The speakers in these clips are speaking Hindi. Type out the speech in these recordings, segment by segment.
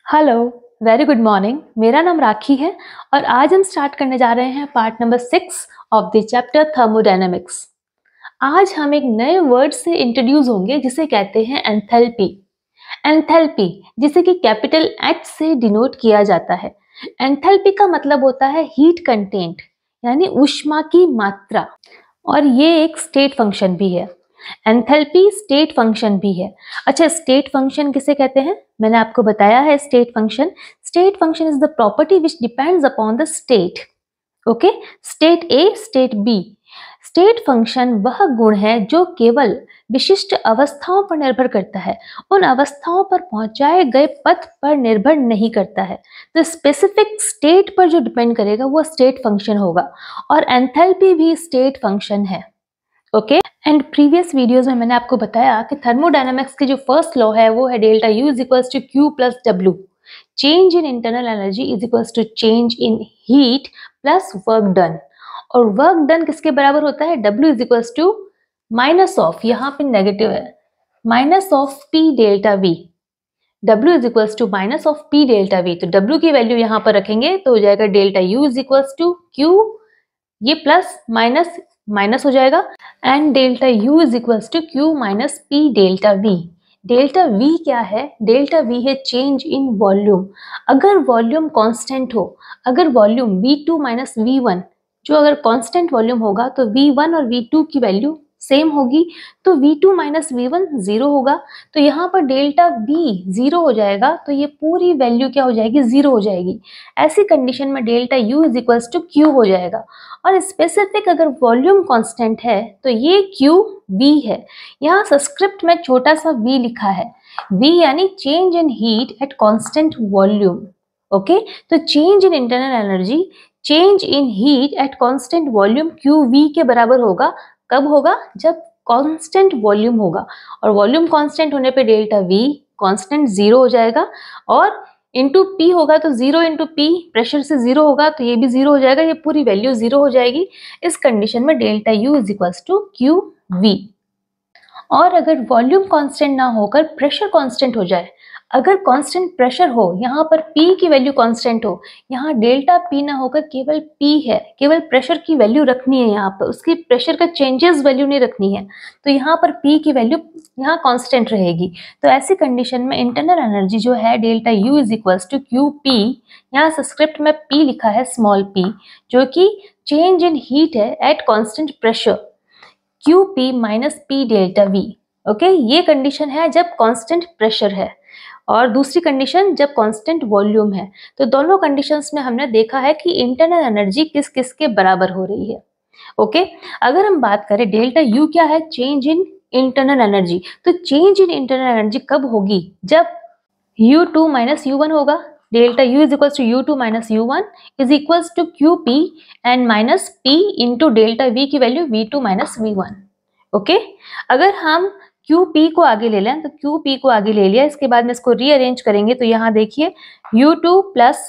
Hello, very good morning. मेरा नाम राखी है और आज हम स्टार्ट करने जा रहे हैं part number 6 of the chapter thermodynamics. आज हम एक नए वर्ड से इंट्रोड्यूस होंगे जिसे कहते हैं एंथैल्पी। एंथैल्पी जिसे कि कैपिटल एच से डिनोट किया जाता है। एंथैल्पी का मतलब होता है हीट कंटेंट यानी ऊष्मा की मात्रा, और ये एक स्टेट फंक्शन भी है। एंथैल्पी स्टेट फंक्शन भी है। अच्छा, स्टेट फंक्शन किसे कहते हैं? मैंने आपको बताया है state function. State function is the property which depends upon the state. Okay, state A, state B. State function वह गुण है जो केवल विशिष्ट अवस्थाओं पर निर्भर करता है, उन अवस्थाओं पर पहुंचाए गए पथ पर निर्भर नहीं करता है। तो स्पेसिफिक स्टेट पर जो डिपेंड करेगा वो स्टेट फंक्शन होगा, और एंथैल्पी भी स्टेट फंक्शन है। ओके, एंड प्रीवियस वीडियोस में मैंने आपको बताया कि थर्मोडायनामिक्स की जो फर्स्ट लॉ है वो है delta U is equals to Q plus W. Change in internal energy is equals to change in heat plus work done. और वर्क डन किसके बराबर होता है? W is equals to minus of, यहाँ पे नेगेटिव है, minus of P delta V। W is equals to minus of P delta V। तो W की वैल्यू यहाँ पर रखेंगे तो हो जाएगा delta U is equals to Q, ये प्लस माइनस माइनस हो जाएगा, and delta U is equals to Q minus P delta V। Delta V क्या है? डेल्टा V है चेंज इन वॉल्यूम। अगर वॉल्यूम कांस्टेंट हो, अगर वॉल्यूम V2 माइनस V1 जो अगर कांस्टेंट वॉल्यूम होगा तो V1 और V2 की वैल्यू सेम होगी, तो V2 माइनस V1 जीरो होगा। तो यहाँ पर डेल्टा V जीरो हो जाएगा, तो ये पूरी वैल्यू क्या हो जाएगी? जीरो हो जाएगी। ऐसी कंडीशन में delta U is equals to Q हो जाएगा। और स्पेसिफिक अगर वॉल्यूम कांस्टेंट है तो ये Q V है। यहाँ सब्सक्रिप्ट में छोटा सा v लिखा है, v यानी change in heat at constant volume. Okay, तो change in internal energy, change in heat at constant volume QV के बराबर होगा। कब होगा? जब कांस्टेंट वॉल्यूम होगा, और वॉल्यूम कांस्टेंट होने पे डेल्टा V कांस्टेंट जीरो हो जाएगा, और इंटू P होगा तो जीरो इंटू P, प्रेशर से जीरो होगा तो ये भी जीरो हो जाएगा, ये पूरी वैल्यू जीरो हो जाएगी। इस कंडीशन में delta U is equals to QV। और अगर वॉल्यूम कांस्टेंट ना होकर प्रेशर कांस्टेंट हो जाए, अगर कांस्टेंट प्रेशर हो, यहाँ पर P की वैल्यू कांस्टेंट हो, यहाँ डेल्टा P ना होकर केवल P है, केवल प्रेशर की वैल्यू रखनी है, यहाँ पर उसकी प्रेशर का चेंजेस वैल्यू नहीं रखनी है, तो यहाँ पर P की वैल्यू यहाँ कांस्टेंट रहेगी। तो ऐसी कंडीशन में इंटरनल एनर्जी जो है delta U is equals to QP, यहाँ सब्सक्रिप्ट में P लिखा है स्मॉल p, जो कि चेंज इन हीट है at constant pressure, QP minus P delta V। Okay, ये कंडीशन है जब कांस्टेंट प्रेशर है, और दूसरी कंडीशन जब कांस्टेंट वॉल्यूम है। तो दोनों कंडीशंस में हमने देखा है कि इंटरनल एनर्जी किस किस के बराबर हो रही है। ओके, अगर हम बात करें डेल्टा U क्या है? Change in internal energy. तो चेंज इन इंटरनल एनर्जी कब होगी? जब U2 माइनस U1 होगा। Delta U is equals to U2 minus U1 is equals to QP and minus P into delta V की value V2 minus V1। Okay, अगर हम QP को आगे ले लें तो QP को आगे ले लिया, इसके बाद में इसको रीअरेंज करेंगे तो यहाँ देखिए U2 प्लस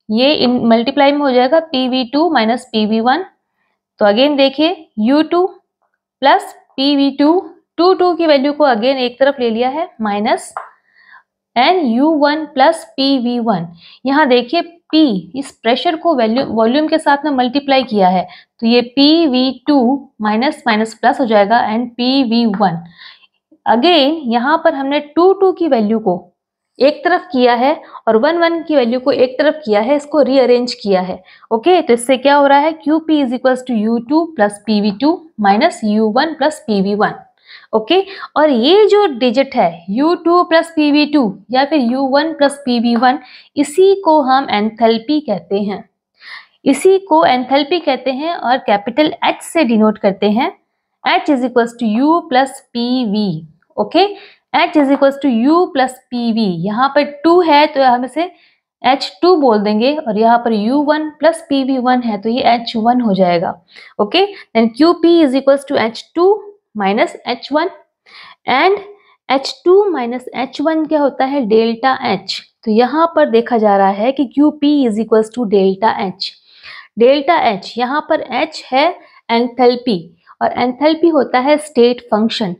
ये इन मल्टीप्लाई में हो जाएगा PV2 माइनस PV1। तो अगेन देखिए U2 प्लस PV2, 2 की वैल्यू को अगेन एक तरफ ले लिया है minus, and U1 plus PV1। यहाँ देखिए P इस प्रेशर को वॉल्यूम के साथ में मल्टीप्लाई किया है, तो ये PV2 माइनस माइनस प्लस हो जाएगा एंड PV1। अगेन यहाँ पर हमने 2 की वैल्यू को एक तरफ किया है और 1 की वैल्यू को एक तरफ किया है, इसको रीअरेंज किया है। ओके, तो इससे क्या हो रहा है? QP is equals to U2 plus PV2 minus U1 plus PV1। Okay, और ये जो डिजिट है U2 प्लस PV2 या फिर U1 प्लस PV1, इसी को हम एंथैल्पी कहते हैं, इसी को एंथैल्पी कहते हैं, और कैपिटल H से डिनोट करते हैं। H is equals to U plus PV। Okay, H is equals to U plus PV। यहाँ पर 2 है तो हम इसे H2 बोल देंगे, और यहाँ पर U1 प्लस PV1 है तो ये H1 हो जाएगा। Okay, then QP is equals to H2 minus H1, and H2 minus H1 क्या होता है? Delta H। तो यहाँ पर देखा जा रहा है कि QP is equals to delta H। Delta H, यहाँ पर H है एंथैल्पी, और एंथैल्पी होता है स्टेट फंक्शन।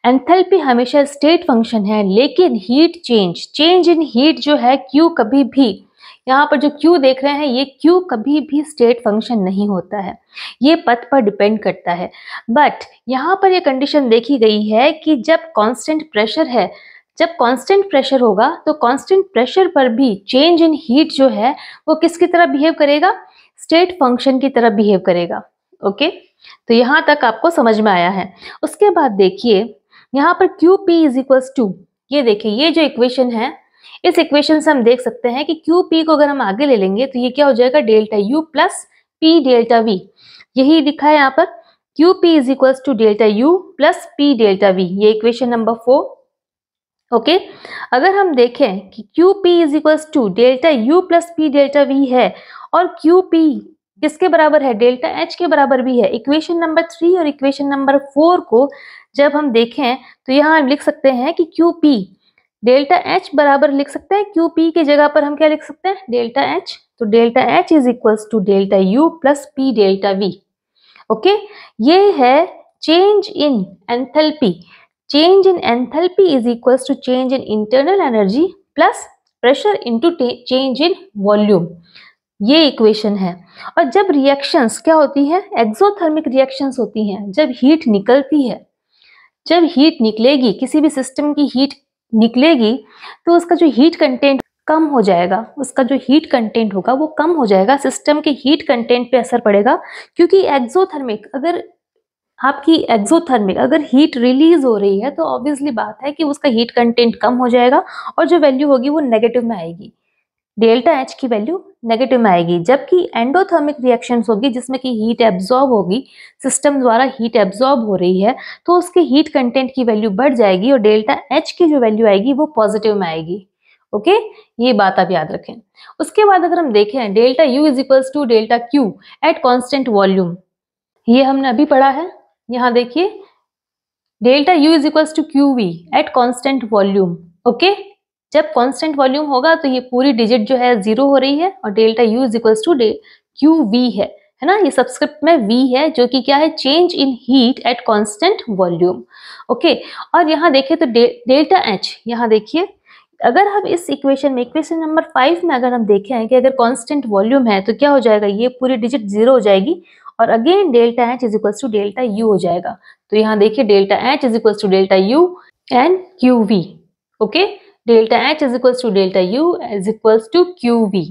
एंथैल्पी हमेशा स्टेट फंक्शन है, लेकिन हीट चेंज इन हीट जो है Q कभी भी, यहाँ पर जो Q देख रहे हैं ये Q कभी भी स्टेट फंक्शन नहीं होता है, ये पथ पर डिपेंड करता है। बट यहाँ पर ये कंडीशन देखी गई है कि जब कांस्टेंट प्रेशर है, जब कांस्टेंट प्रेशर होगा तो कांस्टेंट प्रेशर पर भी चेंज इन हीट जो है वो किसकी तरह बिहेव करेगा, स्टेट फंक्शन की तरह बिहेव करेगा। ओके, तो यहाँ तक आपको समझ में आया है। उसके बाद देखिए यहाँ पर QP इज इक्वल्स टू, ये देखिए ये जो इक्वेशन है, इस इक्वेशन से हम देख सकते हैं कि QP को अगर हम आगे ले लेंगे तो ये क्या हो जाएगा, delta U plus P delta V, यही लिखा है यहाँ पर, QP is equals to delta U plus P delta V, ये इक्वेशन नंबर 4। ओके, अगर हम देखें कि QP is equals to delta U plus P delta V है और QP किसके बराबर है, डेल्टा H के बराबर भी है, इक्वेशन नंबर 3 और इक्वेशन नंबर 4 को जब हम देखें तो यहाँ हम लिख सकते हैं कि QP डेल्टा H बराबर लिख सकते हैं, QP की जगह पर हम क्या लिख सकते हैं, डेल्टा H, तो delta H is equals to delta U plus P delta V। Okay, ये है change in enthalpy, change in enthalpy is equals to change in internal energy plus pressure into change in volume, ये इक्वेशन है। और जब रिएक्शंस क्या होती है, एक्सोथर्मिक रिएक्शंस होती हैं, जब हीट निकलती है, जब हीट निकलेगी, किसी भी सिस्टम की हीट निकलेगी तो उसका जो हीट कंटेंट कम हो जाएगा, उसका जो हीट कंटेंट होगा वो कम हो जाएगा, सिस्टम के हीट कंटेंट पे असर पड़ेगा, क्योंकि एक्सोथर्मिक अगर आपकी एक्सोथर्मिक अगर हीट रिलीज हो रही है तो ऑब्वियसली बात है कि उसका हीट कंटेंट कम हो जाएगा और जो वैल्यू होगी वो नेगेटिव में आएगी, डेल्टा H की वैल्यू नेगेटिव में आएगी। जबकि एंडोथर्मिक रिएक्शंस होगी जिसमें कि हीट एब्जॉर्ब होगी, सिस्टम द्वारा हीट एब्जॉर्ब हो रही है, तो उसके हीट कंटेंट की वैल्यू बढ़ जाएगी और डेल्टा H की जो वैल्यू आएगी वो पॉजिटिव में आएगी। ओके, ये बात आप याद रखें। उसके बाद अगर हम देखें delta U is equals to delta Q at constant volume, ये हमने अभी पढ़ा है, यहाँ देखिए delta U is equals to QV at constant volume. Okay, जब कांस्टेंट वॉल्यूम होगा तो ये पूरी डिजिट जो है 0 हो रही है और delta U is equals to QV है ना, ये सबस्क्रिप्ट में V है जो कि क्या है, change in heat at constant volume. Okay, और यहाँ देखिए तो डेल्टा H, यहाँ देखिए अगर हम इस इक्वेशन में, इक्वेशन नंबर 5 में अगर हम देखें कि अगर कांस्टेंट वॉल्यूम है तो क्या हो जाएगा, ये पूरी डिजिट 0 हो जाएगी और again delta H is equals to delta U हो जाएगा। तो यहाँ देखिए delta H is equals to delta U and QV। Okay, delta H is equals to delta U is equals to QV।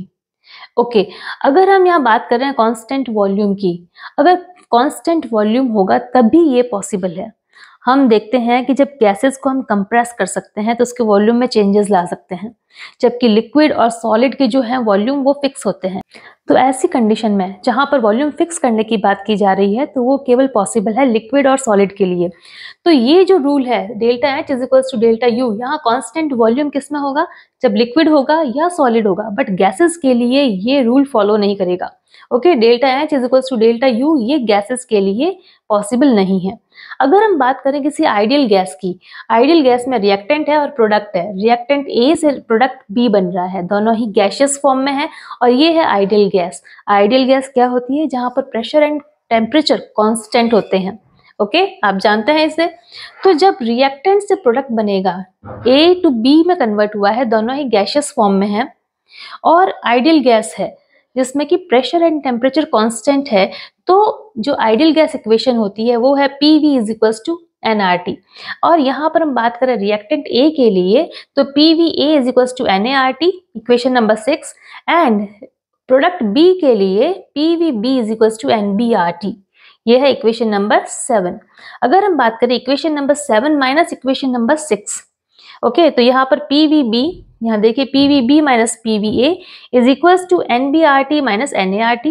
Okay, अगर हम यहाँ बात कर रहे हैं कांस्टेंट वॉल्यूम की, अगर कांस्टेंट वॉल्यूम होगा तभी ये पॉसिबल है। हम देखते हैं कि जब गैसेस को हम कंप्रेस कर सकते हैं तो उसके वॉल्यूम में चेंजेस ला सकते हैं, जबकि लिक्विड और सॉलिड के जो है वॉल्यूम वो फिक्स होते हैं। तो ऐसी कंडीशन में जहां पर वॉल्यूम फिक्स करने की बात की जा रही है तो वो केवल पॉसिबल है लिक्विड और सॉलिड के लिए। तो ये जो रूल है delta H is equals to delta U, यहाँ कांस्टेंट वॉल्यूम किस में होगा, जब लिक्विड होगा या सॉलिड होगा, बट गैसेस के लिए ये रूल फॉलो नहीं करेगा। Okay, delta H is equals to delta U ये गैसेस के लिए पॉसिबल नहीं है। अगर हम बात करें किसी आइडियल गैस की, आइडियल गैस में रिएक्टेंट है और प्रोडक्ट है, रिएक्टेंट A से प्रोडक्ट B बन रहा है, दोनों ही गैसियस फॉर्म में है और ये है आइडियल गैस। आइडियल गैस क्या होती है, जहां पर प्रेशर एंड टेम्परेचर कांस्टेंट होते हैं। ओके, आप जानते हैं इसे। तो जब रिएक्टेंट से प्रोडक्ट बनेगा, A टू B में कन्वर्ट हुआ है, दोनों ही गैसियस फॉर्म में है और आइडियल गैस है जिसमें कि प्रेशर एंड टेम्परेचर कांस्टेंट है, तो जो आइडियल गैस इक्वेशन होती है वो है PV is equals to NRT। और यहाँ पर हम बात करें रिएक्टेंट A के लिए तो PVA is equals to NART, equation number 6, and product B के लिए PVB is equals to NBRT, ये है इक्वेशन नंबर 7। अगर हम बात करें equation number 7 minus equation number 6, okay, तो यहाँ पर PVB, यहाँ देखिए PVB minus PVA is equals to NBRT minus NART।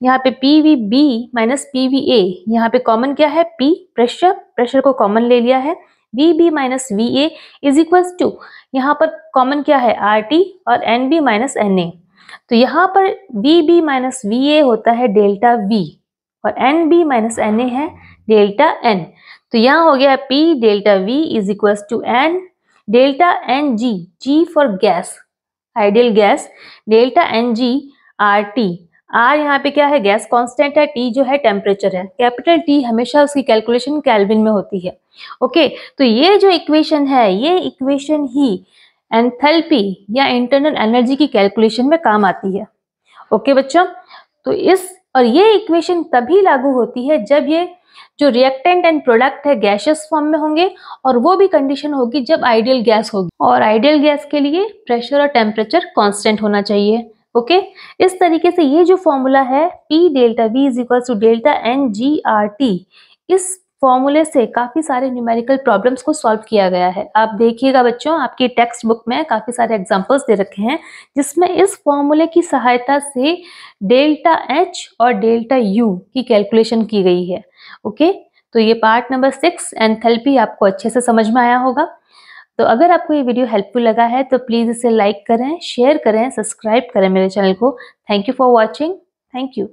यहाँ पे PVB माइनस PVA, यहाँ पे कॉमन क्या है, P प्रेशर को कॉमन ले लिया है, VB minus VA is equals to, यहाँ पर कॉमन क्या है RT और NB माइनस NA। तो यहाँ पर VB माइनस VA होता है डेल्टा V और NB माइनस NA है डेल्टा N। तो यहाँ हो गया P delta V is equals to N delta NG, G for gas, ideal gas, delta NG RT, R यहाँ पे क्या है, गैस कांस्टेंट है, टी जो है टेम्परेचर है। कैपिटल टी हमेशा उसकी कैलकुलेशन केल्विन में होती है। ओके, तो ये जो इक्वेशन है, ये इक्वेशन ही एंथैल्पी या इंटरनल एनर्जी की कैलकुलेशन में काम आती है। ओके बच्चों, तो और ये इक्वेशन तभी लागू होती है जब ये जो रिएक्टेंट एंड प्रोडक्ट है गैसियस फॉर्म में होंगे, और वो भी कंडीशन होगी जब आइडियल गैस होगी, और आइडियल गैस के लिए प्रेशर और टेम्परेचर कांस्टेंट होना चाहिए। ओके, इस तरीके से ये जो फॉर्मूला है P delta V is equal to delta NGRT, इस फॉर्मूले से काफी सारे न्यूमेरिकल प्रॉब्लम्स को सॉल्व किया गया है। आप देखिएगा बच्चों, आपकी टेक्स्ट बुक में काफी सारे एग्जांपल्स दे रखे हैं जिसमें इस फॉर्मूले की सहायता से डेल्टा H और डेल्टा U की कैलकुलेशन की गई है। ओके, तो ये पार्ट नंबर 6 एंथैल्पी आपको अच्छे से समझ में आया होगा। तो अगर आपको ये वीडियो हेल्पफुल लगा है तो प्लीज इसे लाइक करें, शेयर करें, सब्सक्राइब करें मेरे चैनल को। Thank you for watching. Thank you.